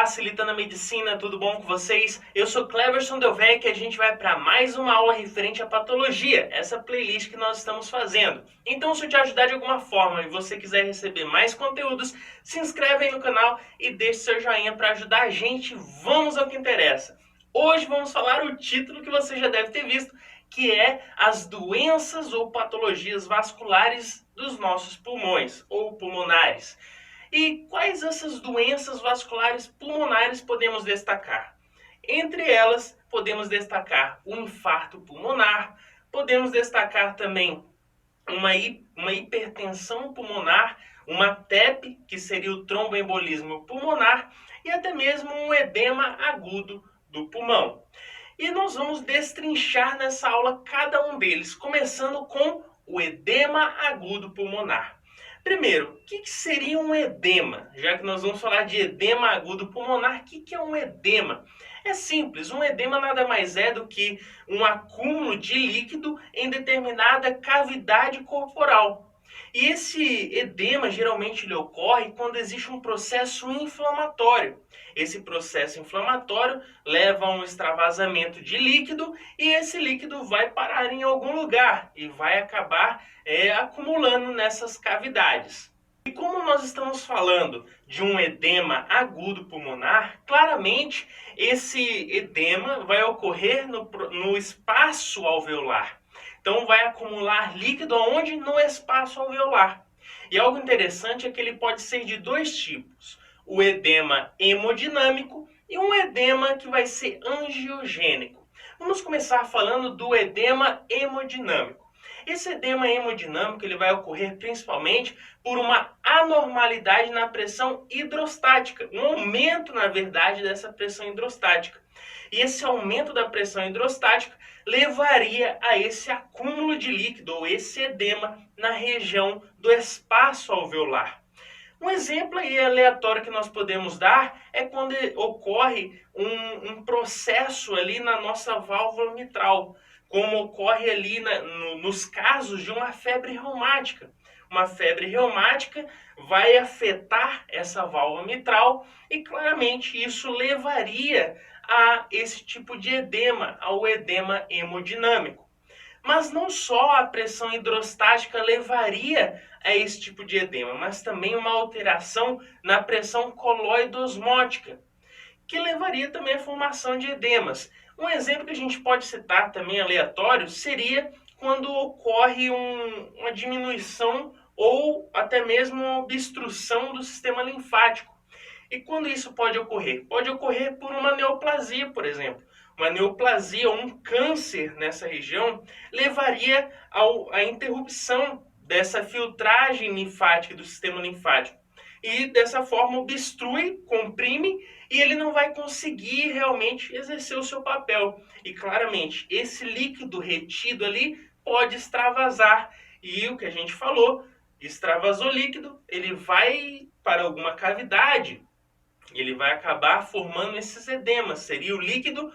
Facilitando a Medicina, tudo bom com vocês? Eu sou Cleverson Delvecq e a gente vai para mais uma aula referente à patologia, essa playlist que nós estamos fazendo. Então, se eu te ajudar de alguma forma e você quiser receber mais conteúdos, se inscreve aí no canal e deixe seu joinha para ajudar a gente. Vamos ao que interessa. Hoje vamos falar o título que você já deve ter visto, que é as doenças ou patologias vasculares dos nossos pulmões ou pulmonares. E quais essas doenças vasculares pulmonares podemos destacar? Entre elas, podemos destacar o infarto pulmonar, podemos destacar também uma hipertensão pulmonar, uma TEP, que seria o tromboembolismo pulmonar, e até mesmo um edema agudo do pulmão. E nós vamos destrinchar nessa aula cada um deles, começando com o edema agudo pulmonar. Primeiro, o que seria um edema? Já que nós vamos falar de edema agudo pulmonar, o que é um edema? É simples, um edema nada mais é do que um acúmulo de líquido em determinada cavidade corporal. E esse edema geralmente ele ocorre quando existe um processo inflamatório. Esse processo inflamatório leva a um extravasamento de líquido e esse líquido vai parar em algum lugar e vai acabar acumulando nessas cavidades. E como nós estamos falando de um edema agudo pulmonar, claramente esse edema vai ocorrer no espaço alveolar. Então vai acumular líquido aonde? No espaço alveolar. E algo interessante é que ele pode ser de dois tipos. O edema hemodinâmico e um edema que vai ser angiogênico. Vamos começar falando do edema hemodinâmico. Esse edema hemodinâmico ele vai ocorrer principalmente por uma anormalidade na pressão hidrostática, um aumento, na verdade, dessa pressão hidrostática. E esse aumento da pressão hidrostática levaria a esse acúmulo de líquido ou esse edema na região do espaço alveolar. Um exemplo aí aleatório que nós podemos dar é quando ocorre um processo ali na nossa válvula mitral, como ocorre ali nos casos de uma febre reumática. Uma febre reumática vai afetar essa válvula mitral e claramente isso levaria a esse tipo de edema, ao edema hemodinâmico. Mas não só a pressão hidrostática levaria a esse tipo de edema, mas também uma alteração na pressão coloide-osmótica, que levaria também à formação de edemas. Um exemplo que a gente pode citar também aleatório seria quando ocorre uma diminuição ou até mesmo uma obstrução do sistema linfático. E quando isso pode ocorrer? Pode ocorrer por uma neoplasia, por exemplo. Uma neoplasia ou um câncer nessa região levaria à interrupção dessa filtragem linfática do sistema linfático. E dessa forma obstrui, comprime e ele não vai conseguir realmente exercer o seu papel. E claramente esse líquido retido ali pode extravasar. E o que a gente falou, extravasou líquido, ele vai para alguma cavidade, ele vai acabar formando esses edemas. Seria o líquido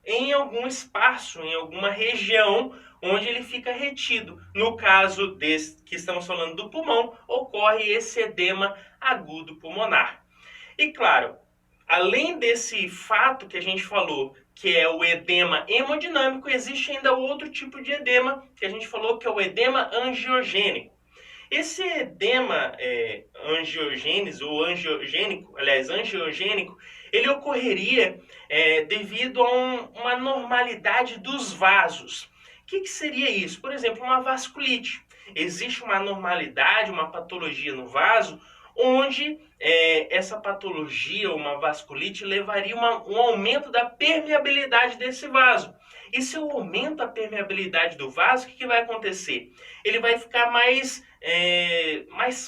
em algum espaço, em alguma região onde ele fica retido. No caso desse que estamos falando do pulmão, ocorre esse edema agudo pulmonar. E claro, além desse fato que a gente falou, que é o edema hemodinâmico, existe ainda outro tipo de edema que a gente falou, que é o edema angiogênico. Esse edema angiogênico, ele ocorreria devido a uma normalidade dos vasos. O que seria isso? Por exemplo, uma vasculite. Existe uma anormalidade, uma patologia no vaso, onde essa patologia, uma vasculite, levaria um aumento da permeabilidade desse vaso. E se eu aumento a permeabilidade do vaso, o que vai acontecer? Ele vai ficar mais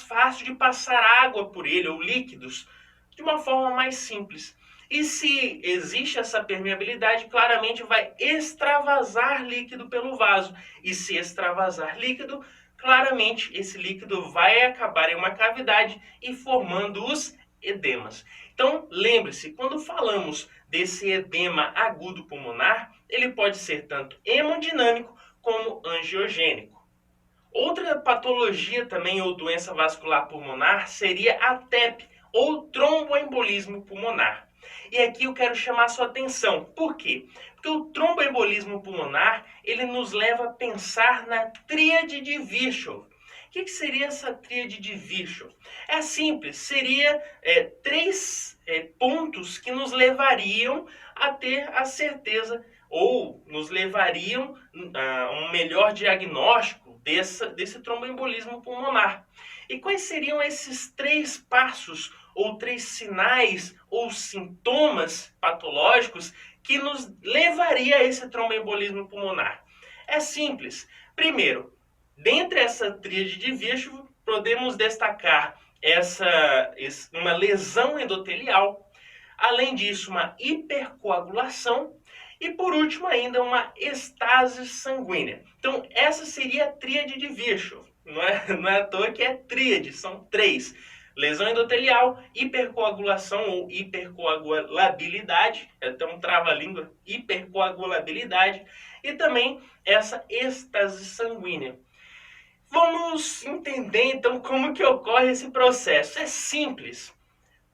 fácil de passar água por ele, ou líquidos, de uma forma mais simples. E se existe essa permeabilidade, claramente vai extravasar líquido pelo vaso. E se extravasar líquido, claramente esse líquido vai acabar em uma cavidade e formando os edemas. Então, lembre-se, quando falamos desse edema agudo pulmonar, ele pode ser tanto hemodinâmico como angiogênico. Outra patologia também ou doença vascular pulmonar seria a TEP, ou tromboembolismo pulmonar. E aqui eu quero chamar a sua atenção. Por quê? Porque o tromboembolismo pulmonar, ele nos leva a pensar na tríade de Virchow. O que seria essa tríade de Virchow? É simples, seria três pontos que nos levariam a ter a certeza ou nos levariam a um melhor diagnóstico desse tromboembolismo pulmonar. E quais seriam esses três passos ou três sinais ou sintomas patológicos que nos levaria a esse tromboembolismo pulmonar? É simples. Primeiro, dentre essa tríade de Virchow, podemos destacar uma lesão endotelial, além disso, uma hipercoagulação e, por último, ainda uma estase sanguínea. Então, essa seria a tríade de Virchow. Não é à toa que é tríade, são três. Lesão endotelial, hipercoagulação ou hipercoagulabilidade, é até um trava-língua, hipercoagulabilidade, e também essa estase sanguínea. Vamos entender então como que ocorre esse processo. É simples.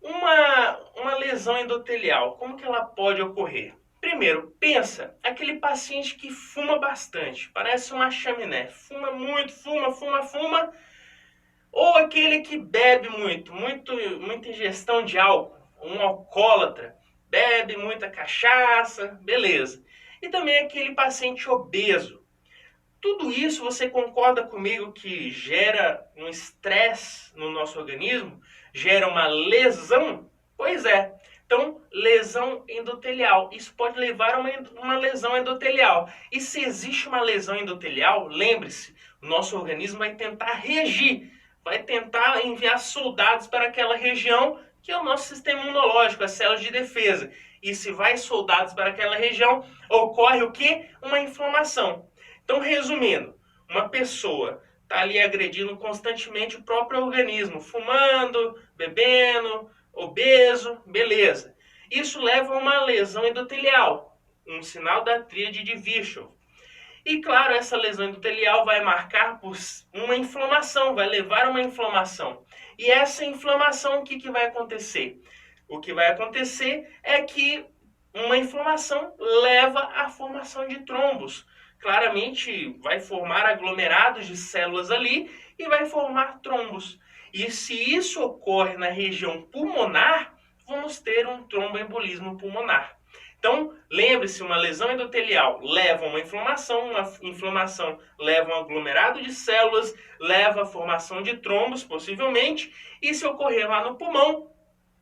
Uma lesão endotelial, como que ela pode ocorrer? Primeiro, pensa, aquele paciente que fuma bastante, parece uma chaminé, fuma muito, fuma, ou aquele que bebe muita ingestão de álcool, um alcoólatra, bebe muita cachaça, beleza. E também aquele paciente obeso. Tudo isso você concorda comigo que gera um estresse no nosso organismo? Gera uma lesão? Pois é. Então, lesão endotelial. Isso pode levar a uma lesão endotelial. E se existe uma lesão endotelial, lembre-se, o nosso organismo vai tentar reagir, vai tentar enviar soldados para aquela região que é o nosso sistema imunológico, as células de defesa. E se vai soldados para aquela região, ocorre o quê? Uma inflamação. Então, resumindo, uma pessoa está ali agredindo constantemente o próprio organismo, fumando, bebendo, obeso, beleza. Isso leva a uma lesão endotelial, um sinal da tríade de Virchow. E claro, essa lesão endotelial vai marcar por uma inflamação, vai levar a uma inflamação. E essa inflamação, o que vai acontecer? O que vai acontecer é que uma inflamação leva à formação de trombos. Claramente vai formar aglomerados de células ali e vai formar trombos. E se isso ocorre na região pulmonar, vamos ter um tromboembolismo pulmonar. Então, lembre-se, uma lesão endotelial leva a uma inflamação leva a um aglomerado de células, leva à formação de trombos, possivelmente, e se ocorrer lá no pulmão,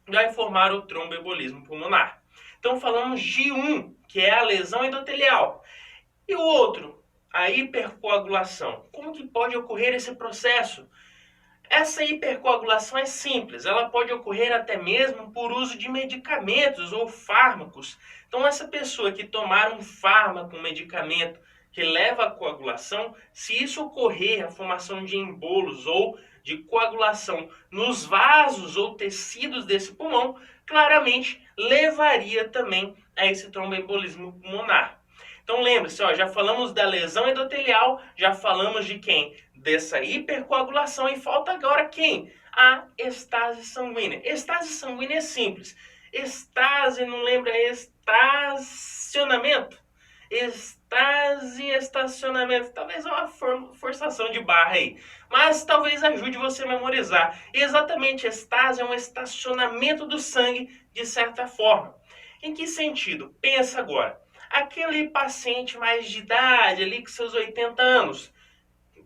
vai formar o tromboembolismo pulmonar. Então, falamos de um, que é a lesão endotelial. E o outro, a hipercoagulação. Como que pode ocorrer esse processo? Essa hipercoagulação é simples, ela pode ocorrer até mesmo por uso de medicamentos ou fármacos. Então, essa pessoa que tomar um fármaco, um medicamento que leva à coagulação, se isso ocorrer, a formação de embolos ou de coagulação nos vasos ou tecidos desse pulmão, claramente levaria também a esse tromboembolismo pulmonar. Então lembre-se, já falamos da lesão endotelial, já falamos de quem? Dessa hipercoagulação e falta agora quem? A estase sanguínea. Estase sanguínea é simples. Estase, não lembra? Estacionamento. Estase, estacionamento. Talvez uma forçação de barra aí. Mas talvez ajude você a memorizar. Exatamente, estase é um estacionamento do sangue de certa forma. Em que sentido? Pensa agora. Aquele paciente mais de idade, ali com seus 80 anos,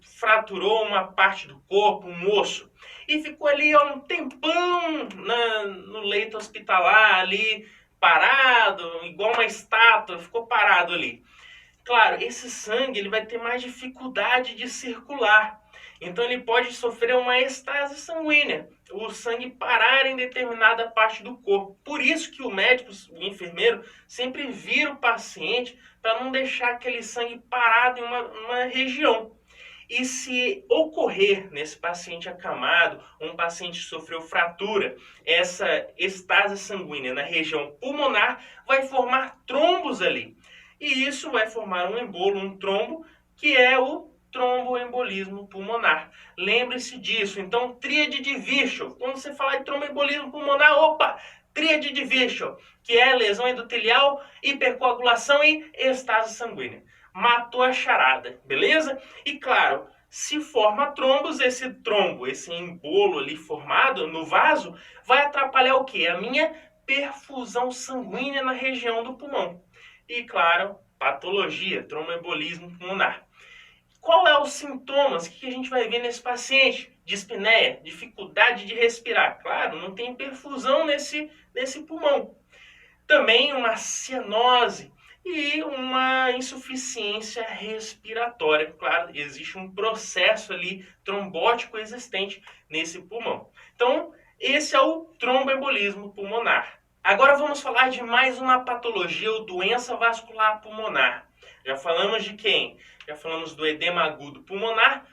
fraturou uma parte do corpo, um osso, e ficou ali há um tempão no leito hospitalar, ali parado, igual uma estátua, ficou parado ali. Claro, esse sangue ele vai ter mais dificuldade de circular. Então ele pode sofrer uma estase sanguínea, o sangue parar em determinada parte do corpo. Por isso que o médico, o enfermeiro, sempre vira o paciente para não deixar aquele sangue parado em uma região. E se ocorrer nesse paciente acamado, um paciente que sofreu fratura, essa estase sanguínea na região pulmonar vai formar trombos ali. E isso vai formar um embolo, um trombo, que é o tromboembolismo pulmonar. Lembre-se disso. Então, tríade de Virchow. Quando você falar de tromboembolismo pulmonar, opa, tríade de Virchow, que é lesão endotelial, hipercoagulação e estase sanguínea. Matou a charada, beleza? E claro, se forma trombos, esse trombo, esse embolo ali formado no vaso, vai atrapalhar o quê? A minha perfusão sanguínea na região do pulmão. E claro, patologia, tromboembolismo pulmonar. Qual é os sintomas? O que a gente vai ver nesse paciente? Dispneia, dificuldade de respirar. Claro, não tem perfusão nesse pulmão. Também uma cianose e uma insuficiência respiratória. Claro, existe um processo ali trombótico existente nesse pulmão. Então, esse é o tromboembolismo pulmonar. Agora vamos falar de mais uma patologia ou doença vascular pulmonar. Já falamos de quem? Já falamos do edema agudo pulmonar,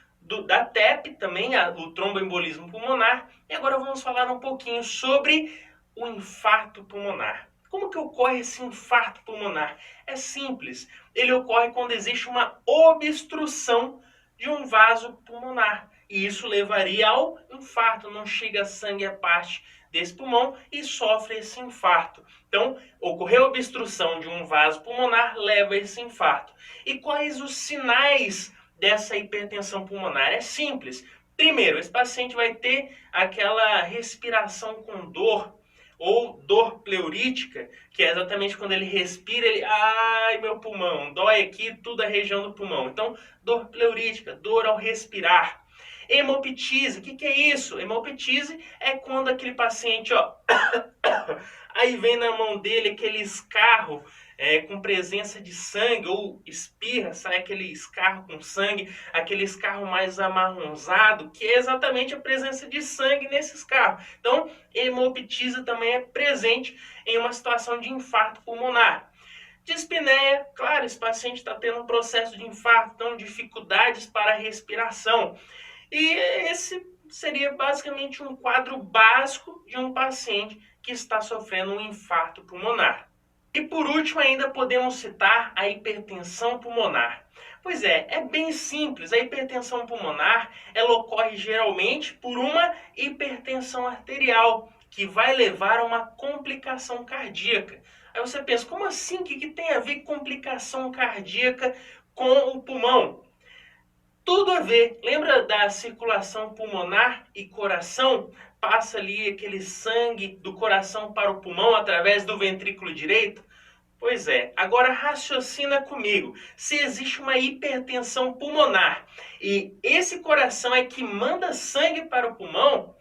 da TEP também, o tromboembolismo pulmonar. E agora vamos falar um pouquinho sobre o infarto pulmonar. Como que ocorre esse infarto pulmonar? É simples. Ele ocorre quando existe uma obstrução de um vaso pulmonar. E isso levaria ao infarto. Não chega sangue à parte desse pulmão e sofre esse infarto. Então, ocorreu obstrução de um vaso pulmonar, leva a esse infarto. E quais os sinais dessa hipertensão pulmonar? É simples. Primeiro, esse paciente vai ter aquela respiração com dor, ou dor pleurítica, que é exatamente quando ele respira, ele, ai, meu pulmão, dói aqui, tudo a região do pulmão. Então, dor pleurítica, dor ao respirar. Hemoptise, o que é isso? Hemoptise é quando aquele paciente, ó, aí vem na mão dele aquele escarro com presença de sangue, ou espirra, sai aquele escarro com sangue, aquele escarro mais amarronzado, que é exatamente a presença de sangue nesse escarro. Então, hemoptise também é presente em uma situação de infarto pulmonar. Dispneia, claro, esse paciente está tendo um processo de infarto, então dificuldades para a respiração. E esse seria basicamente um quadro básico de um paciente que está sofrendo um infarto pulmonar. E por último ainda podemos citar a hipertensão pulmonar. Pois é bem simples. A hipertensão pulmonar ela ocorre geralmente por uma hipertensão arterial, que vai levar a uma complicação cardíaca. Aí você pensa, como assim? O que tem a ver complicação cardíaca com o pulmão? Tudo a ver. Lembra da circulação pulmonar e coração? Passa ali aquele sangue do coração para o pulmão através do ventrículo direito? Pois é. Agora raciocina comigo. Se existe uma hipertensão pulmonar e esse coração é que manda sangue para o pulmão,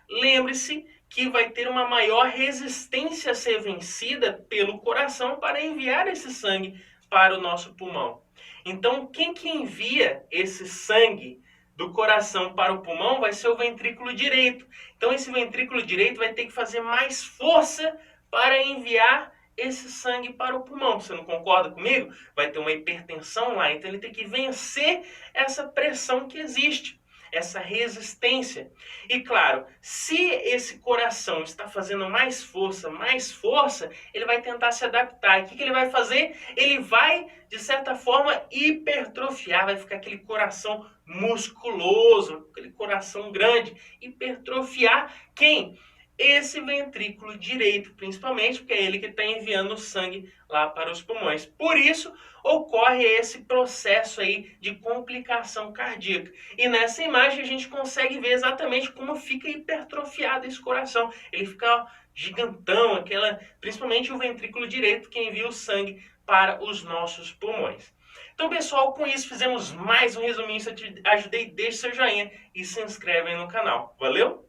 lembre-se que vai ter uma maior resistência a ser vencida pelo coração para enviar esse sangue para o nosso pulmão. Então, quem que envia esse sangue do coração para o pulmão vai ser o ventrículo direito. Então, esse ventrículo direito vai ter que fazer mais força para enviar esse sangue para o pulmão. Você não concorda comigo? Vai ter uma hipertensão lá, então ele tem que vencer essa pressão que existe, essa resistência. E claro, se esse coração está fazendo mais força, ele vai tentar se adaptar. E o que ele vai fazer? Ele vai, de certa forma, hipertrofiar, vai ficar aquele coração musculoso, aquele coração grande, hipertrofiar quem? Esse ventrículo direito, principalmente, porque é ele que está enviando o sangue lá para os pulmões. Por isso, ocorre esse processo aí de complicação cardíaca. E nessa imagem a gente consegue ver exatamente como fica hipertrofiado esse coração. Ele fica gigantão, principalmente o ventrículo direito que envia o sangue para os nossos pulmões. Então, pessoal, com isso fizemos mais um resuminho. Se eu te ajudei, deixe seu joinha e se inscreve aí no canal. Valeu?